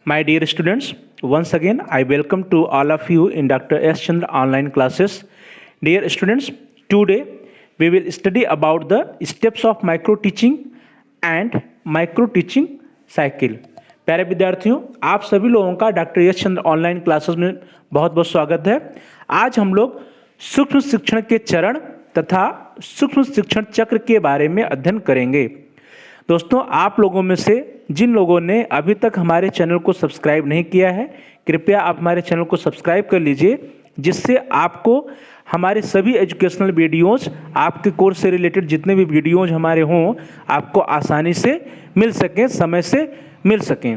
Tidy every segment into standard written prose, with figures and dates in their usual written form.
My dear students, once again I welcome to all of you in Dr. S. Chandra online classes. Dear students, today we will study about the steps of micro teaching and micro teaching cycle. प्यारे विद्यार्थियों, आप सभी लोगों का doctor S चंद्र online classes में बहुत बहुत स्वागत है। आज हम लोग सूक्ष्म शिक्षण के चरण तथा सूक्ष्म शिक्षण चक्र के बारे में अध्ययन करेंगे। दोस्तों, आप लोगों में से जिन लोगों ने अभी तक हमारे चैनल को सब्सक्राइब नहीं किया है, कृपया आप हमारे चैनल को सब्सक्राइब कर लीजिए, जिससे आपको हमारे सभी एजुकेशनल वीडियोज़, आपके कोर्स से रिलेटेड जितने भी वीडियोज़ हमारे हों, आपको आसानी से मिल सकें, समय से मिल सकें।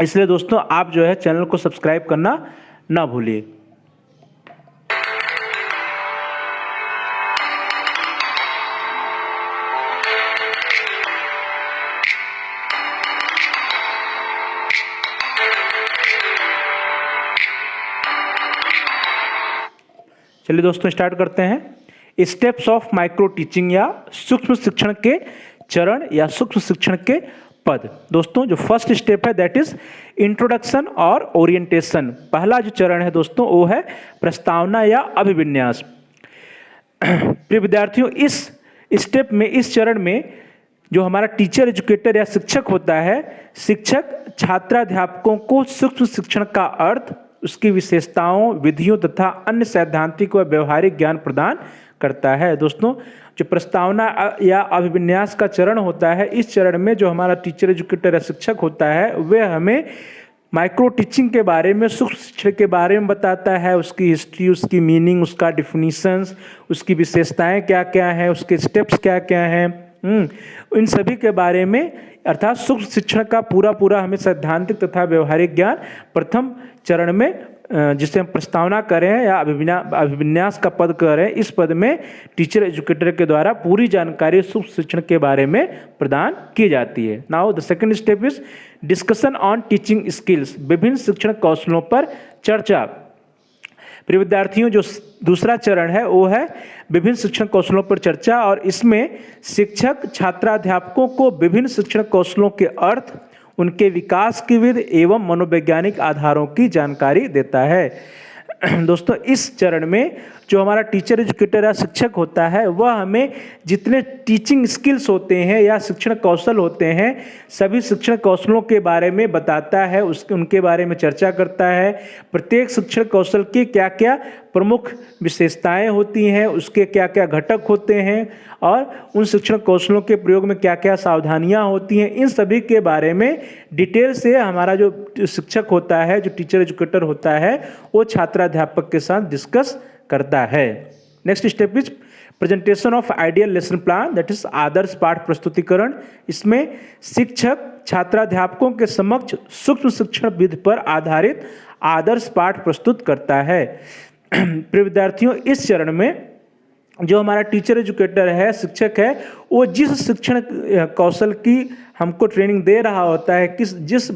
इसलिए दोस्तों, आप जो है चैनल को सब्सक्राइब करना ना भूलिए। चलिए दोस्तों, स्टार्ट करते हैं। स्टेप्स ऑफ माइक्रो टीचिंग या सूक्ष्म शिक्षण के चरण या सूक्ष्म शिक्षण के पद। दोस्तों, जो फर्स्ट स्टेप है दैट इज इंट्रोडक्शन और ओरिएंटेशन। पहला जो चरण है दोस्तों वो है प्रस्तावना या अभिविन्यास। प्रिय विद्यार्थियों, इस स्टेप में, इस चरण में जो हमारा टीचर एजुकेटर या शिक्षक होता है, शिक्षक छात्राध्यापकों को सूक्ष्म शिक्षण का अर्थ, उसकी विशेषताओं, विधियों तथा अन्य सैद्धांतिक व व्यवहारिक ज्ञान प्रदान करता है। दोस्तों, जो प्रस्तावना या अभिविन्यास का चरण होता है, इस चरण में जो हमारा टीचर एजुकेटर या शिक्षक होता है वह हमें माइक्रो टीचिंग के बारे में, सूक्ष्म शिक्षण के बारे में बताता है, उसकी हिस्ट्री, उसकी मीनिंग, उसका डिफिनीशंस, उसकी विशेषताएं क्या क्या हैं, उसके स्टेप्स क्या क्या हैं, इन सभी के बारे में, अर्थात सूक्ष्म शिक्षण का पूरा हमें सैद्धांतिक तथा व्यवहारिक ज्ञान प्रथम चरण में, जिसे हम प्रस्तावना करें या अभिविन्यास का पद करें, इस पद में टीचर एजुकेटर के द्वारा पूरी जानकारी सूक्ष्म शिक्षण के बारे में प्रदान की जाती है। Now the second step is discussion on teaching skills. विभिन्न शिक्षण कौशलों पर चर्चा। प्रिय विद्यार्थियों, जो दूसरा चरण है वो है विभिन्न शिक्षण कौशलों पर चर्चा, और इसमें शिक्षक छात्राध्यापकों को विभिन्न शिक्षण कौशलों के अर्थ, उनके विकास की विधि एवं मनोवैज्ञानिक आधारों की जानकारी देता है। दोस्तों, इस चरण में जो हमारा टीचर एजुकेटर या शिक्षक होता है वह हमें जितने टीचिंग स्किल्स होते हैं या शिक्षण कौशल होते हैं, सभी शिक्षण कौशलों के बारे में बताता है, उनके बारे में चर्चा करता है। प्रत्येक शिक्षण कौशल की क्या क्या प्रमुख विशेषताएं होती हैं, उसके क्या क्या घटक होते हैं, और उन शिक्षण कौशलों के प्रयोग में क्या क्या सावधानियां होती हैं, इन सभी के बारे में डिटेल से हमारा जो शिक्षक होता है, जो टीचर एजुकेटर होता है, वो छात्राध्यापक के साथ डिस्कस करता है। Next step is presentation of ideal lesson plan, that is आदर्श पाठ प्रस्तुतिकरण। इसमें शिक्षक छात्राध्यापकों के समक्ष सूक्ष्म शिक्षण विधि पर आधारित आदर्श पाठ प्रस्तुत करता है। प्रिय विद्यार्थियों, इस चरण में जो हमारा टीचर एजुकेटर है, शिक्षक है, वो जिस शिक्षण कौशल की हमको ट्रेनिंग दे रहा होता है, जिस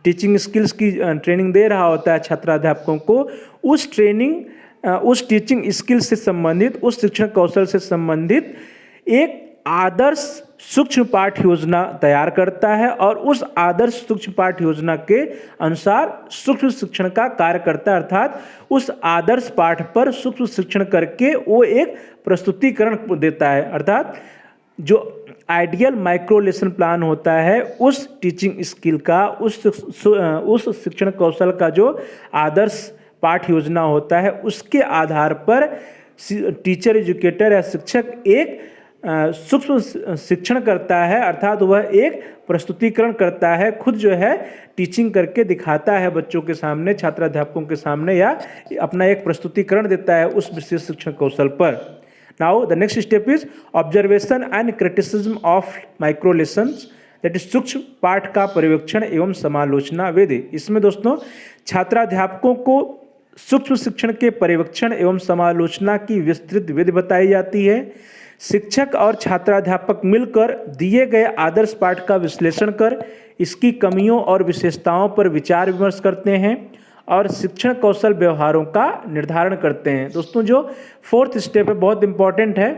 टीचिंग स्किल्स की ट्रेनिंग दे रहा होता है छात्राध्यापकों को, उस टीचिंग स्किल से संबंधित, उस शिक्षण कौशल से संबंधित एक आदर्श सूक्ष्म पाठ योजना तैयार करता है, और उस आदर्श सूक्ष्म पाठ योजना के अनुसार सूक्ष्म शिक्षण का कार्य करता है। अर्थात उस आदर्श पाठ पर सूक्ष्म शिक्षण करके वो एक प्रस्तुतिकरण देता है। अर्थात जो आइडियल माइक्रो लेसन प्लान होता है, उस टीचिंग स्किल का, उस शिक्षण कौशल का जो आदर्श पाठ योजना होता है, उसके आधार पर टीचर एजुकेटर या शिक्षक एक सूक्ष्म शिक्षण करता है। अर्थात वह एक प्रस्तुतिकरण करता है, खुद जो है टीचिंग करके दिखाता है बच्चों के सामने, छात्राध्यापकों के सामने, या अपना एक प्रस्तुतिकरण देता है उस विशेष शिक्षण कौशल पर। Now the next step is observation and criticism of micro lessons, that is सूक्ष्म पाठ का पर्यवेक्षण एवं समालोचना विधि। इसमें दोस्तों छात्राध्यापकों को सूक्ष्म शिक्षण के पर्यवेक्षण एवं समालोचना की विस्तृत विधि बताई जाती है। शिक्षक और छात्राध्यापक मिलकर दिए गए आदर्श पाठ का विश्लेषण कर इसकी कमियों और विशेषताओं पर विचार विमर्श करते हैं और शिक्षण कौशल व्यवहारों का निर्धारण करते हैं। दोस्तों, जो फोर्थ स्टेप है बहुत इंपॉर्टेंट है।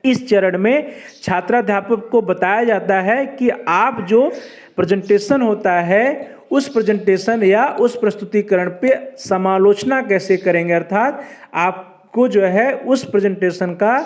इस चरण में छात्राध्यापक को बताया जाता है कि आप जो प्रेजेंटेशन होता है उस प्रेजेंटेशन या उस प्रस्तुतिकरण पे समालोचना कैसे करेंगे, अर्थात आपको जो है उस प्रेजेंटेशन का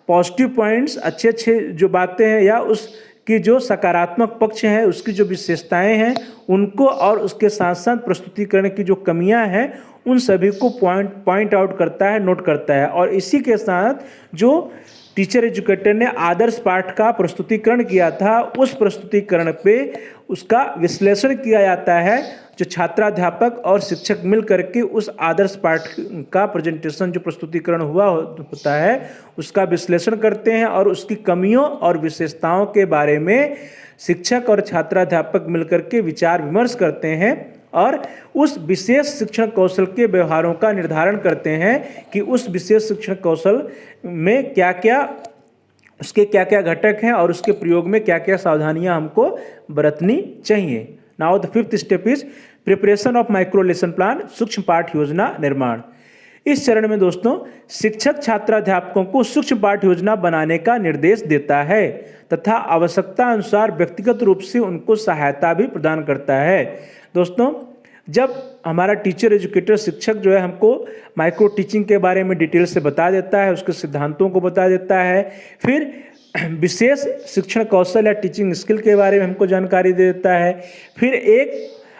पॉजिटिव पॉइंट्स, अच्छे अच्छे जो बातें हैं या उसकी जो सकारात्मक पक्ष हैं, उसकी जो विशेषताएं हैं उनको, और उसके साथ साथ प्रस्तुतिकरण की जो कमियां हैं उन सभी को पॉइंट आउट करता है, नोट करता है। और इसी के साथ जो टीचर एजुकेटर ने आदर्श पाठ का प्रस्तुतिकरण किया था, उस प्रस्तुतिकरण पे उसका विश्लेषण किया जाता है। जो छात्राध्यापक और शिक्षक मिल करके उस आदर्श पाठ का प्रेजेंटेशन जो प्रस्तुतिकरण होता है उसका विश्लेषण करते हैं और उसकी कमियों और विशेषताओं के बारे में शिक्षक और छात्राध्यापक मिलकर के विचार विमर्श करते हैं और उस विशेष शिक्षण कौशल के व्यवहारों का निर्धारण करते हैं कि उस विशेष शिक्षण कौशल में क्या क्या, उसके क्या क्या घटक हैं और उसके प्रयोग में क्या क्या सावधानियां हमको बरतनी चाहिए। Now the fifth step is preparation of micro lesson plan, सूक्ष्म पाठ योजना निर्माण। इस चरण में दोस्तों शिक्षक छात्राध्यापकों को सूक्ष्म पाठ योजना बनाने का निर्देश देता है तथा आवश्यकता अनुसार व्यक्तिगत रूप से उनको सहायता भी प्रदान करता है। दोस्तों जब हमारा टीचर एजुकेटर शिक्षक जो है हमको माइक्रो टीचिंग के बारे में डिटेल से बता देता है, उसके सिद्धांतों को बता देता है, फिर विशेष शिक्षण कौशल या टीचिंग स्किल के बारे में हमको जानकारी दे देता है, फिर एक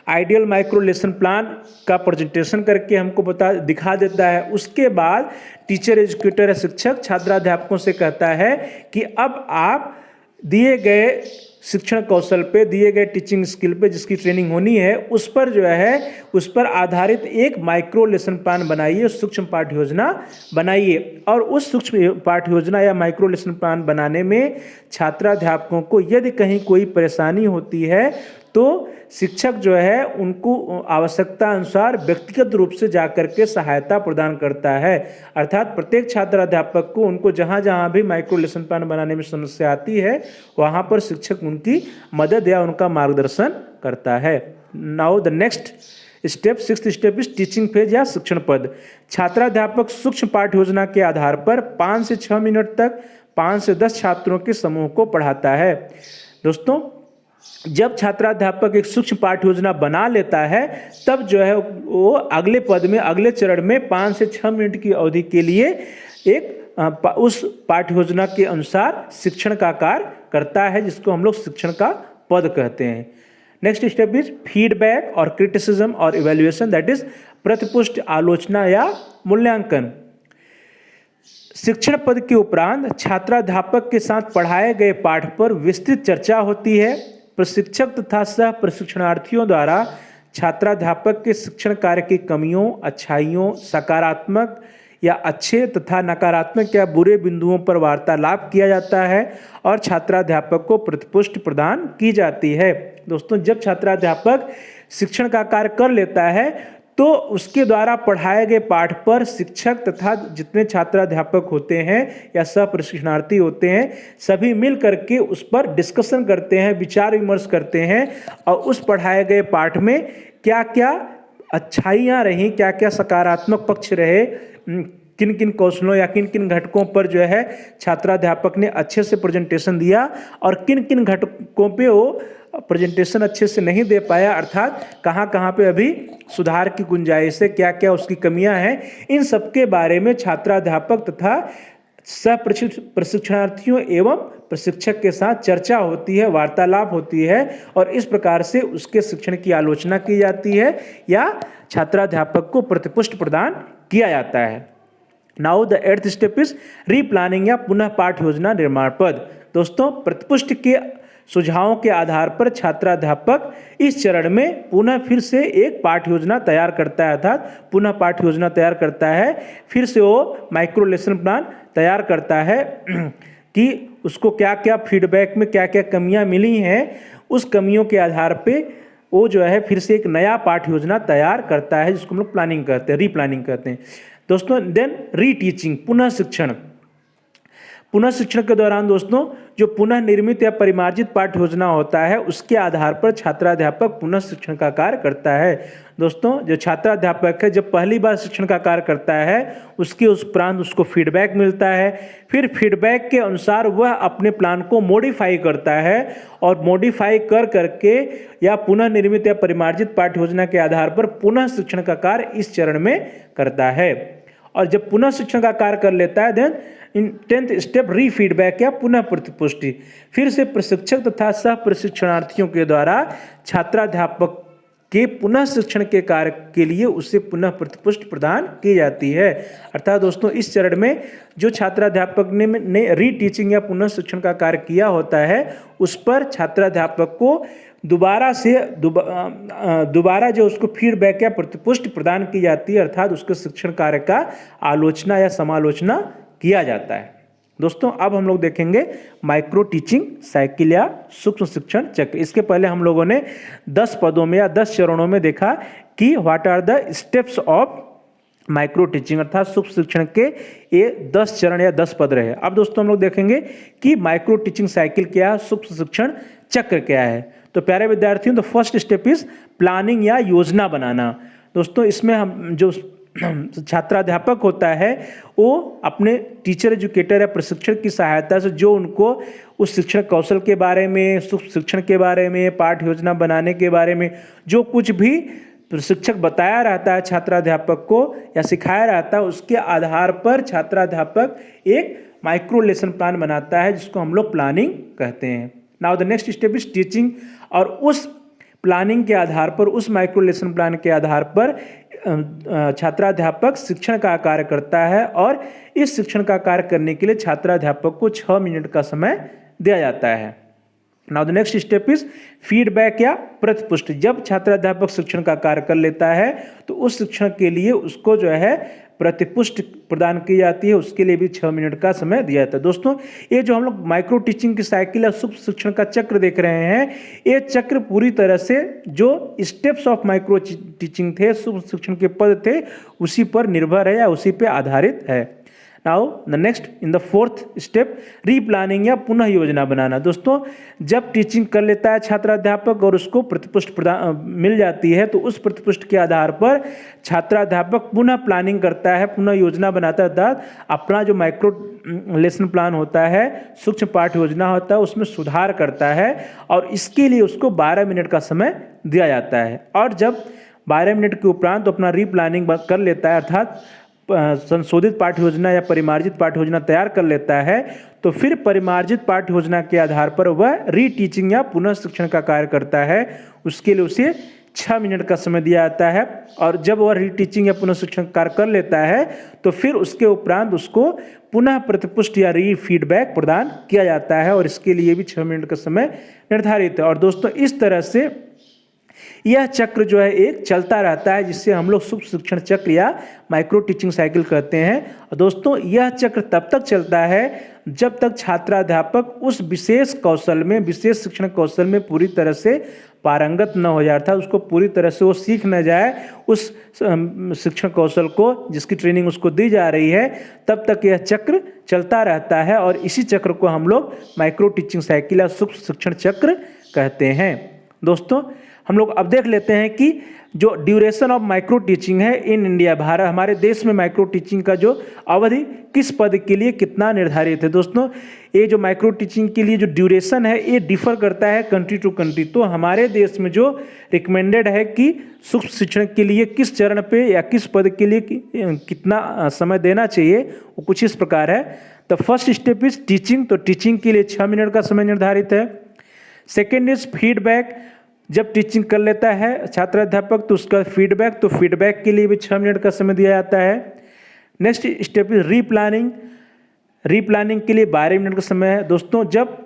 आइडियल माइक्रो लेसन प्लान का प्रेजेंटेशन करके हमको दिखा देता है। उसके बाद टीचर एजुकेटर या शिक्षक छात्राध्यापकों से कहता है कि अब आप दिए गए शिक्षण कौशल पे, दिए गए टीचिंग स्किल पे जिसकी ट्रेनिंग होनी है उस पर जो है उस पर आधारित एक माइक्रो लेसन प्लान बनाइए, सूक्ष्म पाठ योजना बनाइए। और उस सूक्ष्म पाठ योजना या माइक्रो लेसन प्लान बनाने में छात्राध्यापकों को यदि कहीं कोई परेशानी होती है तो शिक्षक जो है उनको आवश्यकता अनुसार व्यक्तिगत रूप से जाकर के सहायता प्रदान करता है। अर्थात प्रत्येक छात्राध्यापक को उनको जहाँ जहाँ भी माइक्रो लेसन प्लान बनाने में समस्या आती है वहाँ पर शिक्षक उनकी मदद या उनका मार्गदर्शन करता है। Now the next step, sixth step is teaching phase या शिक्षण पद। छात्राध्यापक सूक्ष्म पाठ योजना के आधार पर 5 से 6 मिनट तक 5 से 10 छात्रों के समूह को पढ़ाता है। दोस्तों जब छात्राध्यापक एक सूक्ष्म पाठ योजना बना लेता है तब जो है वो अगले पद में, अगले चरण में 5 से 6 मिनट की अवधि के लिए एक उस पाठ योजना के अनुसार शिक्षण का कार्य करता है जिसको हम लोग शिक्षण का पद कहते हैं। नेक्स्ट स्टेप इज फीडबैक और क्रिटिसिज्म और इवैल्यूएशन, दैट इज प्रतिपुष्टि, आलोचना या मूल्यांकन। शिक्षण पद के उपरांत छात्राध्यापक के साथ पढ़ाए गए पाठ पर विस्तृत चर्चा होती है। प्रशिक्षक तथा सह प्रशिक्षणार्थियों द्वारा छात्राध्यापक के शिक्षण कार्य की कमियों, अच्छाइयों, सकारात्मक या अच्छे तथा नकारात्मक या बुरे बिंदुओं पर वार्तालाप किया जाता है और छात्राध्यापक को प्रतिपुष्टि प्रदान की जाती है। दोस्तों जब छात्राध्यापक शिक्षण का कार्य कर लेता है तो उसके द्वारा पढ़ाए गए पाठ पर शिक्षक तथा जितने छात्राध्यापक होते हैं या सह प्रशिक्षणार्थी होते हैं सभी मिल करके उस पर डिस्कशन करते हैं, विचार विमर्श करते हैं और उस पढ़ाए गए पाठ में क्या क्या अच्छाइयाँ रहीं, क्या क्या सकारात्मक पक्ष रहे, किन किन कौशलों या किन किन घटकों पर जो है छात्राध्यापक ने अच्छे से प्रेजेंटेशन दिया और किन किन घटकों पे वो प्रेजेंटेशन अच्छे से नहीं दे पाया, अर्थात कहाँ कहाँ पे अभी सुधार की गुंजाइश है, क्या क्या उसकी कमियां हैं, इन सब के बारे में छात्राध्यापक तथा सह प्रशिक्षणार्थियों एवं प्रशिक्षक के साथ चर्चा होती है, वार्तालाप होती है और इस प्रकार से उसके शिक्षण की आलोचना की जाती है या छात्राध्यापक को प्रतिपुष्टि प्रदान किया जाता है। Now the 8th step is replanning या पुनः पाठ योजना निर्माण पद। दोस्तों प्रतिपुष्टि के सुझावों के आधार पर छात्राध्यापक इस चरण में पुनः फिर से एक पाठ योजना तैयार करता है, अर्थात पुनः पाठ योजना तैयार करता है, फिर से वो माइक्रो लेसन प्लान तैयार करता है कि उसको क्या क्या फीडबैक में क्या क्या कमियां मिली हैं, उस कमियों के आधार पे वो जो है फिर से एक नया पाठ योजना तैयार करता है जिसको हम लोग प्लानिंग कहते हैं, रीप्लानिंग कहते हैं। दोस्तों देन रीटीचिंग, पुनः शिक्षण। पुनः शिक्षण के दौरान दोस्तों जो पुनः निर्मित या परिमार्जित पाठ्य योजना होता है उसके आधार पर छात्राध्यापक पुनः शिक्षण का कार्य करता है। दोस्तों जो छात्राध्यापक है जब पहली बार शिक्षण का कार्य करता है उसके उपरांत उसको फीडबैक मिलता है, फिर फीडबैक के अनुसार वह अपने प्लान को मॉडिफाई करता है और मॉडिफाई कर करके या पुनः निर्मित या परिमार्जित पाठ्य योजना के आधार पर पुनः शिक्षण का कार्य इस चरण में करता है। और जब पुनः शिक्षण का कार्य कर लेता है देन इन 10th स्टेप री फीडबैक या पुनः प्रतिपुष्टि, फिर से प्रशिक्षक तथा सह प्रशिक्षणार्थियों के द्वारा छात्राध्यापक के पुनः शिक्षण के कार्य के लिए उसे पुनः प्रतिपुष्टि प्रदान की जाती है। अर्थात दोस्तों इस चरण में जो छात्राध्यापक ने रीटीचिंग या पुनः शिक्षण का कार्य किया होता है उस पर छात्राध्यापक को दोबारा जो उसको फीडबैक या प्रतिपुष्टि प्रदान की जाती है, अर्थात उसके शिक्षण कार्य का आलोचना या समालोचना किया जाता है। दोस्तों अब हम लोग देखेंगे माइक्रो टीचिंग साइकिल या सूक्ष्म शिक्षण चक्र। इसके पहले हम लोगों ने 10 पदों में या 10 चरणों में देखा कि what are the steps of micro teaching, अर्थात सूक्ष्म शिक्षण के ये 10 चरण या 10 पद रहे। अब दोस्तों हम लोग देखेंगे कि माइक्रो टीचिंग साइकिल क्या है, सूक्ष्म शिक्षण चक्र क्या है। तो प्यारे विद्यार्थियों तो फर्स्ट स्टेप इज प्लानिंग या योजना बनाना। दोस्तों इसमें हम जो छात्राध्यापक होता है वो अपने टीचर एजुकेटर या प्रशिक्षण की सहायता से जो उनको उस शिक्षण कौशल के बारे में, सूक्ष्म शिक्षण के बारे में, पाठ्य योजना बनाने के बारे में जो कुछ भी प्रशिक्षक बताया रहता है छात्राध्यापक को या सिखाया रहता है उसके आधार पर छात्राध्यापक एक माइक्रो लेसन प्लान बनाता है जिसको हम लोग प्लानिंग कहते हैं। Now the next step is teaching, और उस प्लानिंग के आधार पर, उस माइक्रो लेसन प्लान के आधार पर छात्राध्यापक शिक्षण का कार्य करता है और इस शिक्षण का कार्य करने के लिए छात्राध्यापक को 6 मिनट का समय दिया जाता है। Now the next step is feedback या प्रतिपुष्टि। जब छात्राध्यापक शिक्षण का कार्य कर लेता है तो उस शिक्षण के लिए उसको जो है प्रतिपुष्टि प्रदान की जाती है, उसके लिए भी 6 मिनट का समय दिया जाता है। दोस्तों ये जो हम लोग माइक्रो टीचिंग की साइकिल या सूक्ष्म शिक्षण का चक्र देख रहे हैं ये चक्र पूरी तरह से जो स्टेप्स ऑफ माइक्रो टीचिंग थे, सूक्ष्म शिक्षण के पद थे, उसी पर निर्भर है या उसी पर आधारित है। Now the next in the fourth step replanning या पुनः योजना बनाना। दोस्तों जब टीचिंग कर लेता है छात्राध्यापक और उसको प्रतिपुष्टि मिल जाती है तो उस प्रतिपुष्टि के आधार पर छात्राध्यापक पुनः प्लानिंग करता है, पुनः योजना बनाता है, अर्थात अपना जो माइक्रो लेसन प्लान होता है, सूक्ष्म पाठ्य योजना होता है उसमें सुधार करता है और इसके लिए उसको 12 मिनट का समय दिया जाता है। और जब 12 मिनट के उपरांत तो अपना रीप्लानिंग कर लेता है, अर्थात संशोधित पाठ्य योजना या परिमार्जित पाठ्य योजना तैयार कर लेता है तो फिर परिमार्जित पाठ्य योजना के आधार पर वह रीटीचिंग या पुनः शिक्षण का कार्य करता है। उसके लिए उसे 6 मिनट का समय दिया जाता है और जब वह रीटीचिंग या पुनः शिक्षण कार्य कर लेता है तो फिर उसके उपरांत उसको पुनः प्रतिपुष्टि या री फीडबैक प्रदान किया जाता है और इसके लिए भी 6 मिनट का समय निर्धारित है। और दोस्तों इस तरह से यह चक्र जो है एक चलता रहता है जिससे हम लोग सूक्ष्म शिक्षण चक्र या माइक्रो टीचिंग साइकिल कहते हैं। और दोस्तों यह चक्र तब तक चलता है जब तक छात्राध्यापक उस विशेष कौशल में, विशेष शिक्षण कौशल में पूरी तरह से पारंगत न हो जाता, उसको पूरी तरह से वो सीख न जाए उस शिक्षण कौशल को जिसकी ट्रेनिंग उसको दी जा रही है, तब तक यह चक्र चलता रहता है और इसी चक्र को हम लोग माइक्रो टीचिंग साइकिल या सूक्ष्म शिक्षण चक्र कहते हैं। दोस्तों हम लोग अब देख लेते हैं कि जो ड्यूरेशन ऑफ माइक्रो टीचिंग है इन इंडिया, भारत हमारे देश में माइक्रो टीचिंग का जो अवधि किस पद के लिए कितना निर्धारित है। दोस्तों ये जो माइक्रो टीचिंग के लिए जो ड्यूरेशन है ये डिफर करता है कंट्री टू कंट्री। तो हमारे देश में जो रिकमेंडेड है कि सूक्ष्म शिक्षण के लिए किस चरण पे या किस पद के लिए कितना समय देना चाहिए वो कुछ इस प्रकार है। The first step is teaching, तो टीचिंग के लिए 6 मिनट का समय निर्धारित है। सेकेंड इज फीडबैक, जब टीचिंग कर लेता है छात्राध्यापक तो उसका फीडबैक, तो फीडबैक के लिए भी 6 मिनट का समय दिया जाता है। Next step is replanning, replanning के लिए 12 मिनट का समय है। दोस्तों जब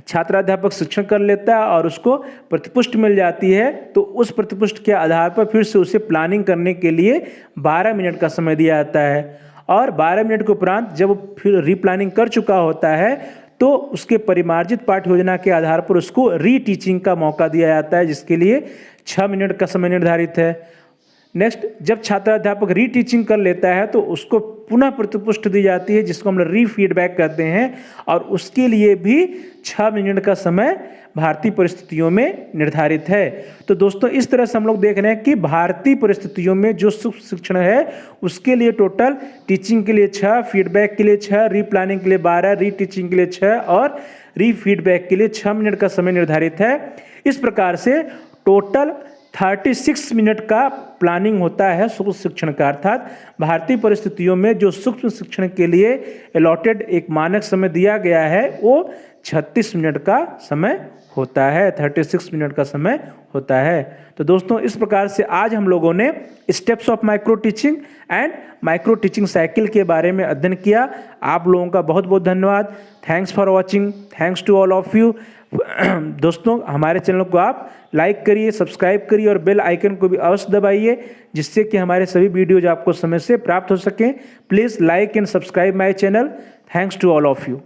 छात्राध्यापक शिक्षण कर लेता है और उसको प्रतिपुष्टि मिल जाती है तो उस प्रतिपुष्टि के आधार पर फिर से उसे प्लानिंग करने के लिए 12 मिनट का समय दिया जाता है। और 12 मिनट के उपरांत जब फिर रीप्लानिंग कर चुका होता है तो उसके परिमार्जित पाठ्य योजना के आधार पर उसको रीटीचिंग का मौका दिया जाता है जिसके लिए 6 मिनट का समय निर्धारित है। नेक्स्ट, जब छात्र अध्यापक रीटीचिंग कर लेता है तो उसको पुनः प्रतिपुष्टि दी जाती है, जिसको हम रीफीडबैक कहते हैं, और उसके लिए भी 6 मिनट का समय भारतीय परिस्थितियों में निर्धारित है। तो दोस्तों इस तरह से हम लोग देख रहे हैं कि भारतीय परिस्थितियों में जो सूक्ष्म शिक्षण है उसके लिए टोटल टीचिंग के लिए 6, फीडबैक के लिए 6, रीप्लानिंग के लिए 12, रीटीचिंग के लिए 6 और रीफीडबैक के लिए 6 मिनट का समय निर्धारित है। इस प्रकार से टोटल 36 मिनट का प्लानिंग होता है सूक्ष्म शिक्षण का। अर्थात भारतीय परिस्थितियों में जो सूक्ष्म शिक्षण के लिए अलॉटेड एक मानक समय दिया गया है वो 36 मिनट का समय होता है, 36 मिनट का समय होता है। तो दोस्तों इस प्रकार से आज हम लोगों ने steps of micro teaching and micro teaching cycle के बारे में अध्ययन किया। आप लोगों का बहुत बहुत धन्यवाद। Thanks for watching, thanks to all of you. दोस्तों हमारे चैनल को आप लाइक करिए, सब्सक्राइब करिए और बेल आइकन को भी अवश्य दबाइए, जिससे कि हमारे सभी वीडियोज आपको समय से प्राप्त हो सकें। Please like and subscribe my channel. Thanks to all of you.